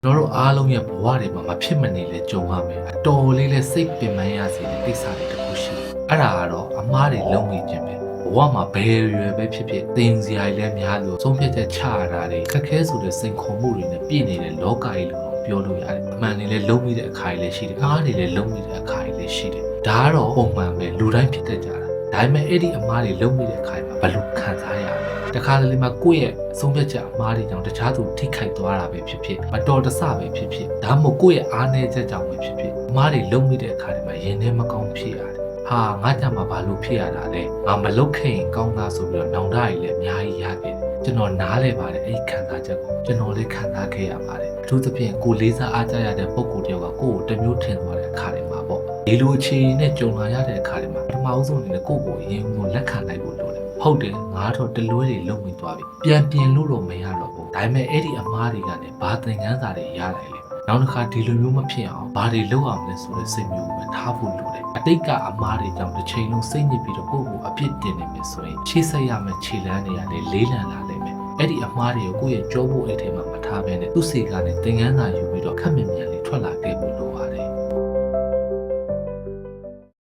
ကျွန်တော်တို့အားလုံးရဲ့ဘဝတွေမှာမဖြစ်မနေလဲကြုံရမယ်အတော်လေးလဲစိတ်ပင်ပန်းရစေတဲ့ကိစ္စတွေတခုရှိတယ်အဲ့ဒါကတော့အမားတွေလုံးဝခြင်းပဲဘဝမှာဘယ်ရွယ်ပဲဖြစ်ဖြစ်သင်စရာတွေလည်းများလို့ဆုံးဖြတ်ချက်ချရတာတွေခက်ခဲဆိုတဲ့စိန်ခေါ်မှုတွေနဲ့ပြည့်နေတဲ့လောကကြီးလို့ပြောလို့ရတယ်အမှန်တွေလည်းလုံးမိတဲ့အခါတွေလည်းရှိတယ်အားတွေလည်းလုံးမိတဲ့အခါတွေလည်းရှိတယ်ဒါကတော့ပုံမှန်ပဲလူတိုင်းဖြစ်တတ်ကြတာဒါပေမဲ့အဲ့ဒီအမားတွေလုံးမိတဲ့အခါမှာဘယ်လိုခံစားရလဲတခါတလေမှာကိုယ့်ရဲ့ဆုံးဖြတ်ချက်အမားတွေကြောင့်တခြားသူထိခိုက်သွားတာပဲဖြစ်ဖြစ်မတော်တဆပဲဖြစ်ဖြစ်ဒါမှမဟုတ်ကိုယ့်ရဲ့အားနည်းချက်ကြောင့်ပဲဖြစ်ဖြစ်အမားတွေလုံးမိတဲ့အခါတွေမှာရင်ထဲမကောင်းဖြစ်ရတယ်ဟာငါကြမှာဘာလို့ဖြစ်ရတာလဲငါမလုပ်ခဲ့ရင်ကောင်းတာဆိုပြီးတော့နောင်တရည်လည်းအများကြီးရခဲ့တယ်ကျွန်တော်နားလဲပါတယ်အဲ့ဒီခံစားချက်ကိုကျွန်တော်လည်းခံစားခဲ့ရပါတယ်အထူးသဖြင့်ကိုလေးစားအားကြရတဲ့ပုံကိုယ်တယောက်ကကိုယ့်ကိုတမျိုးထင်သွားတဲ့အခါတွေမှာပေါ့ဒီလိုအခြေအနေနဲ့ကြုံလာရတဲ့အခါတွေမှာပထမဦးဆုံးအနေနဲ့ကိုယ့်ကိုအရင်ကလက်ခံနိုင်ဖို့လိုတယ်ဟုတ်တယ်ငါတော့တလွဲတွေလုံမိသွားပြီပြန်ပြင်လို့တော့မရတော့ဘူးဒါပေမဲ့အဲ့ဒီအမားတွေကလည်းဘာသင်ခန်းစာတွေရနိုင်လဲနောက်တစ်ခါဒီလိုမျိုးမဖြစ်အောင်ဘာတွေလုပ်အောင်လဲဆိုတဲ့စိတ်မျိုးကိုပဲထားဖို့လိုတယ်အတိတ်ကအမားတွေကြောင့်တစ်ချိန်လုံးစိတ်ညစ်ပြီးတော့ကိုယ့်ကိုအပြစ်တင်နေမယ်ဆိုရင်ခြေဆက်ရမယ့်ခြေလမ်းတွေကလည်းလေးလံလာလိမ့်မယ်အဲ့ဒီအမားတွေကိုကိုယ့်ရဲ့ကြောဖို့အိတ်ထဲမှာမထားဘဲနဲ့သူ့စီကနေသင်ခန်းစာယူပြီးတော့ခက်မြင်မြန်လေးထွက်လာ